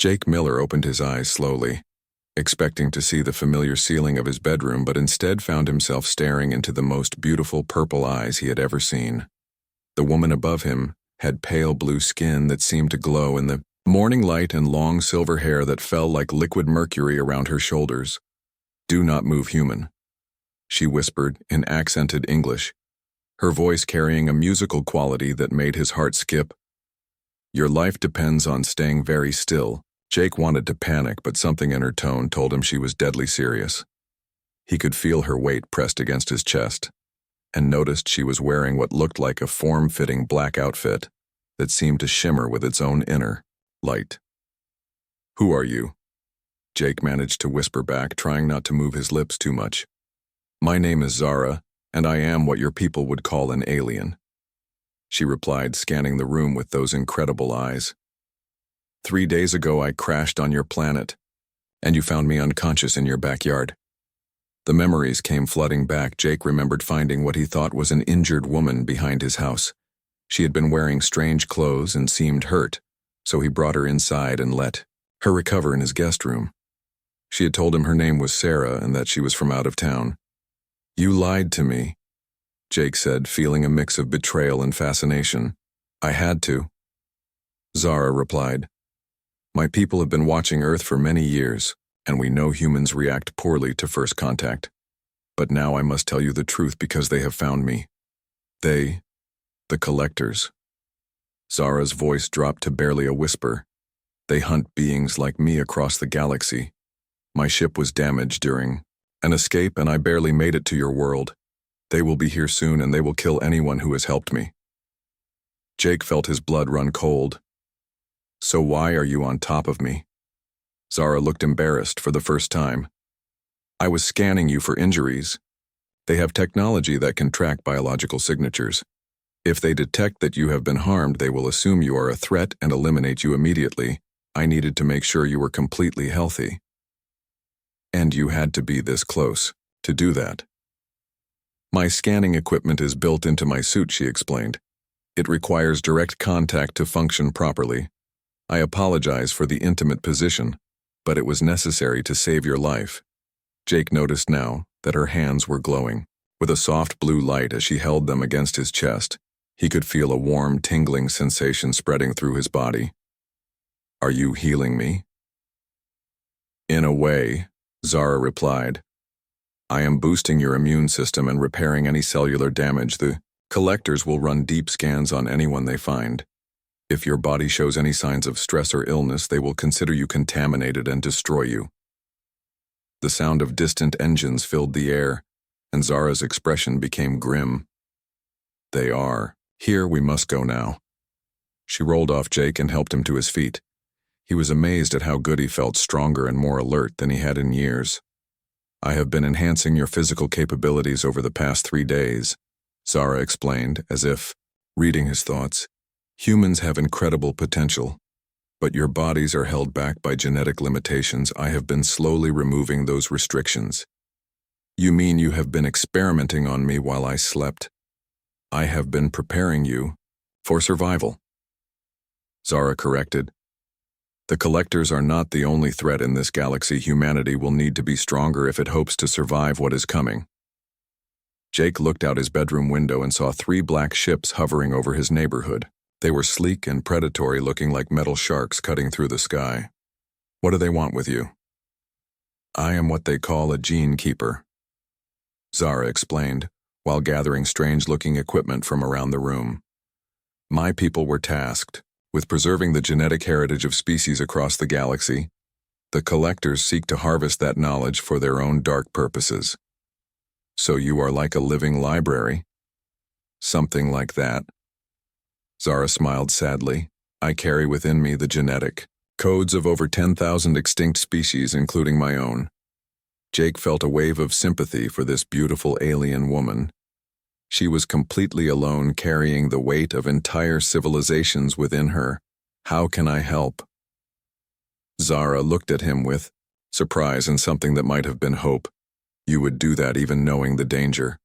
Jake Miller opened his eyes slowly, expecting to see the familiar ceiling of his bedroom, but instead found himself staring into the most beautiful purple eyes he had ever seen. The woman above him had pale blue skin that seemed to glow in the morning light and long silver hair that fell like liquid mercury around her shoulders. "Do not move, human," she whispered in accented English, her voice carrying a musical quality that made his heart skip. "Your life depends on staying very still." Jake wanted to panic, but something in her tone told him she was deadly serious. He could feel her weight pressed against his chest, and noticed she was wearing what looked like a form-fitting black outfit that seemed to shimmer with its own inner light. "Who are you?" Jake managed to whisper back, trying not to move his lips too much. "My name is Zara, and I am what your people would call an alien," she replied, scanning the room with those incredible eyes. "3 days ago I crashed on your planet, and you found me unconscious in your backyard." The memories came flooding back. Jake remembered finding what he thought was an injured woman behind his house. She had been wearing strange clothes and seemed hurt, so he brought her inside and let her recover in his guest room. She had told him her name was Sarah and that she was from out of town. "You lied to me," Jake said, feeling a mix of betrayal and fascination. "I had to." Zara replied, "My people have been watching Earth for many years, and we know humans react poorly to first contact. But now I must tell you the truth because they have found me. They, the collectors." Zara's voice dropped to barely a whisper. "They hunt beings like me across the galaxy. My ship was damaged during an escape, and I barely made it to your world. They will be here soon, and they will kill anyone who has helped me." Jake felt his blood run cold. "So why are you on top of me?" Zara looked embarrassed for the first time. "I was scanning you for injuries. They have technology that can track biological signatures. If they detect that you have been harmed, they will assume you are a threat and eliminate you immediately. I needed to make sure you were completely healthy. And you had to be this close to do that." "My scanning equipment is built into my suit," she explained. "It requires direct contact to function properly. I apologize for the intimate position, but it was necessary to save your life." Jake noticed now that her hands were glowing with a soft blue light as she held them against his chest. He could feel a warm, tingling sensation spreading through his body. "Are you healing me?" "In a way," Zara replied. "I am boosting your immune system and repairing any cellular damage. The collectors will run deep scans on anyone they find. If your body shows any signs of stress or illness, they will consider you contaminated and destroy you." The sound of distant engines filled the air, and Zara's expression became grim. "They are. Here, we must go now." She rolled off Jake and helped him to his feet. He was amazed at how good he felt, stronger and more alert than he had in years. "I have been enhancing your physical capabilities over the past 3 days," Zara explained, as if reading his thoughts. "Humans have incredible potential, but your bodies are held back by genetic limitations. I have been slowly removing those restrictions." "You mean you have been experimenting on me while I slept?" "I have been preparing you for survival," Zara corrected. "The collectors are not the only threat in this galaxy. Humanity will need to be stronger if it hopes to survive what is coming." Jake looked out his bedroom window and saw 3 black ships hovering over his neighborhood. They were sleek and predatory, looking like metal sharks cutting through the sky. "What do they want with you?" "I am what they call a gene keeper," Zara explained, while gathering strange-looking equipment from around the room. "My people were tasked with preserving the genetic heritage of species across the galaxy. The collectors seek to harvest that knowledge for their own dark purposes." "So you are like a living library?" "Something like that." Zara smiled sadly. "I carry within me the genetic codes of over 10,000 extinct species, including my own." Jake felt a wave of sympathy for this beautiful alien woman. She was completely alone, carrying the weight of entire civilizations within her. "How can I help?" Zara looked at him with surprise and something that might have been hope. "You would do that even knowing the danger."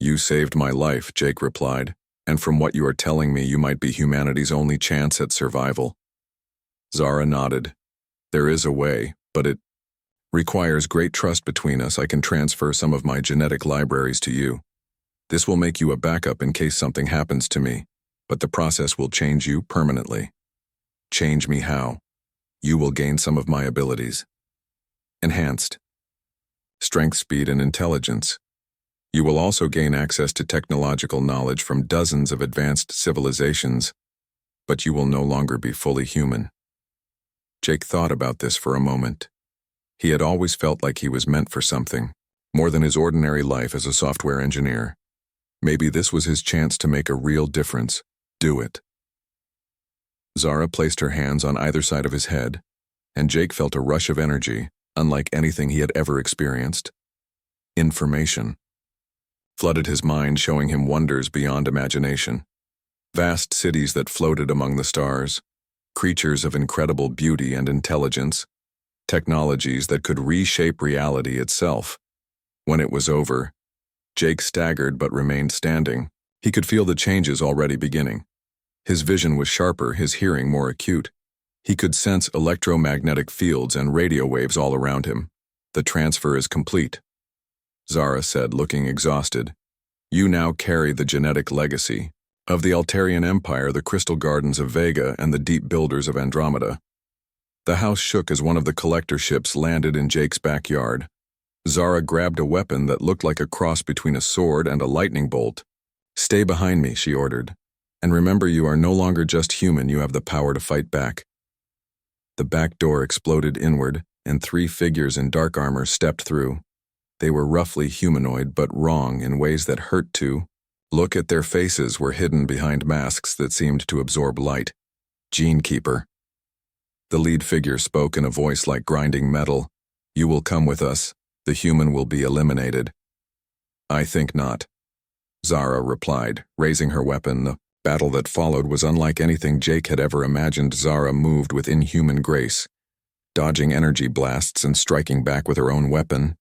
"You saved my life," Jake replied. "And from what you are telling me, you might be humanity's only chance at survival." Zara nodded. There is a way, but it requires great trust between us. I can transfer some of my genetic libraries to you. This will make you a backup in case something happens to me, but the process will change you permanently. Change me how? You will gain some of my abilities. Enhanced. Strength, speed, and intelligence. You will also gain access to technological knowledge from dozens of advanced civilizations, but you will no longer be fully human. Jake thought about this for a moment. He had always felt like he was meant for something, more than his ordinary life as a software engineer. Maybe this was his chance to make a real difference. Do it. Zara placed her hands on either side of his head, and Jake felt a rush of energy, unlike anything he had ever experienced. Information flooded his mind, showing him wonders beyond imagination. Vast cities that floated among the stars, creatures of incredible beauty and intelligence, technologies that could reshape reality itself. When it was over, Jake staggered but remained standing. He could feel the changes already beginning. His vision was sharper, his hearing more acute. He could sense electromagnetic fields and radio waves all around him. The transfer is complete, Zara said, looking exhausted. You now carry the genetic legacy of the Altarian Empire, the Crystal Gardens of Vega, and the Deep Builders of Andromeda. The house shook as one of the collector ships landed in Jake's backyard. Zara grabbed a weapon that looked like a cross between a sword and a lightning bolt. Stay behind me, she ordered. And remember, you are no longer just human, you have the power to fight back. The back door exploded inward, and 3 figures in dark armor stepped through. They were roughly humanoid, but wrong in ways that hurt to look at. Their faces were hidden behind masks that seemed to absorb light. Housekeeper. The lead figure spoke in a voice like grinding metal. You will come with us. The human will be eliminated. I think not, Zara replied, raising her weapon. The battle that followed was unlike anything Jake had ever imagined. Zara moved with inhuman grace, dodging energy blasts and striking back with her own weapon.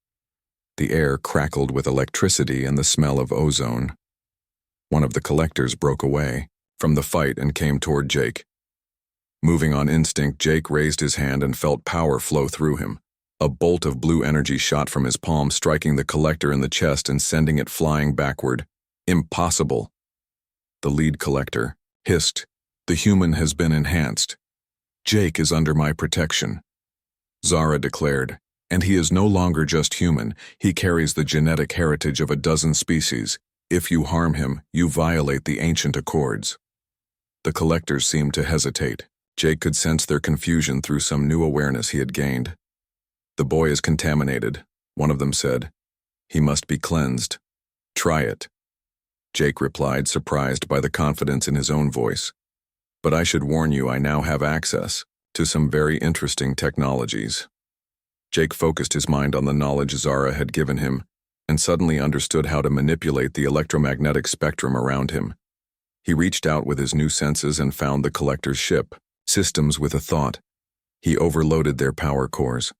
The air crackled with electricity and the smell of ozone. One of the collectors broke away from the fight and came toward Jake. Moving on instinct, Jake raised his hand and felt power flow through him. A bolt of blue energy shot from his palm, striking the collector in the chest and sending it flying backward. Impossible. The lead collector hissed. The human has been enhanced. Jake is under my protection, Zara declared. And he is no longer just human. He carries the genetic heritage of a dozen species. If you harm him, you violate the ancient accords. The collectors seemed to hesitate. Jake could sense their confusion through some new awareness he had gained. The boy is contaminated, one of them said. He must be cleansed. Try it, Jake replied, surprised by the confidence in his own voice. But I should warn you, I now have access to some very interesting technologies. Jake focused his mind on the knowledge Zara had given him, and suddenly understood how to manipulate the electromagnetic spectrum around him. He reached out with his new senses and found the collector's ship, systems with a thought. He overloaded their power cores.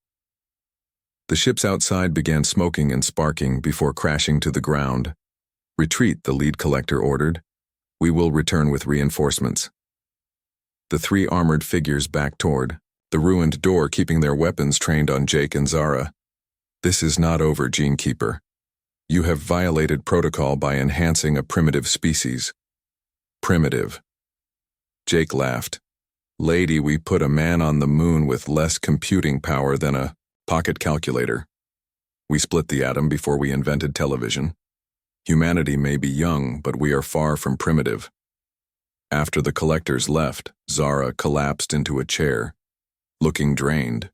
The ships outside began smoking and sparking before crashing to the ground. Retreat, the lead collector ordered. We will return with reinforcements. The 3 armored figures backed toward the ruined door, keeping their weapons trained on Jake and Zara. This is not over, Housekeeper. You have violated protocol by enhancing a primitive species. Primitive. Jake laughed. Lady, we put a man on the moon with less computing power than a pocket calculator. We split the atom before we invented television. Humanity may be young, but we are far from primitive. After the collectors left, Zara collapsed into a chair, looking drained.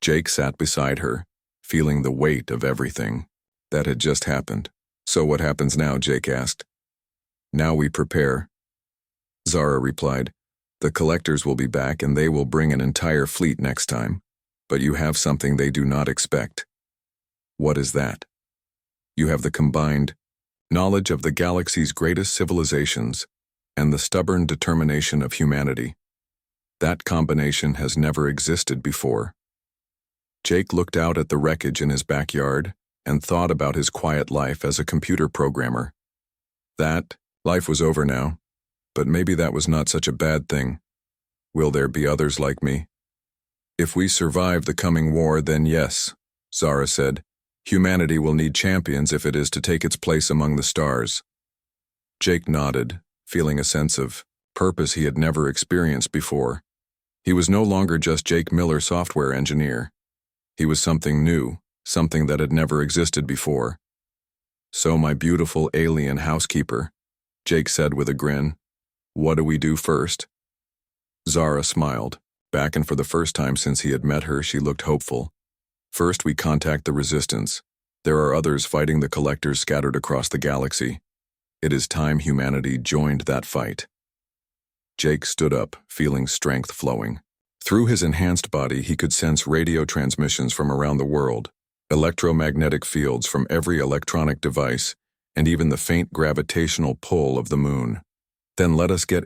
Jake sat beside her, feeling the weight of everything that had just happened. So what happens now? Jake asked. Now we prepare, Zara replied. The collectors will be back and they will bring an entire fleet next time. But you have something they do not expect. What is that? You have the combined knowledge of the galaxy's greatest civilizations and the stubborn determination of humanity. That combination has never existed before. Jake looked out at the wreckage in his backyard and thought about his quiet life as a computer programmer. That life was over now, but maybe that was not such a bad thing. Will there be others like me? If we survive the coming war, then yes, Zara said. Humanity will need champions if it is to take its place among the stars. Jake nodded, feeling a sense of purpose he had never experienced before. He was no longer just Jake Miller, software engineer. He was something new, something that had never existed before. So my beautiful alien housekeeper, Jake said with a grin. What do we do first? Zara smiled. Back, and for the first time since he had met her, she looked hopeful. First, we contact the Resistance. There are others fighting the Collectors scattered across the galaxy. It is time humanity joined that fight. Jake stood up, feeling strength flowing. Through his enhanced body, he could sense radio transmissions from around the world, electromagnetic fields from every electronic device, and even the faint gravitational pull of the moon. Then let us get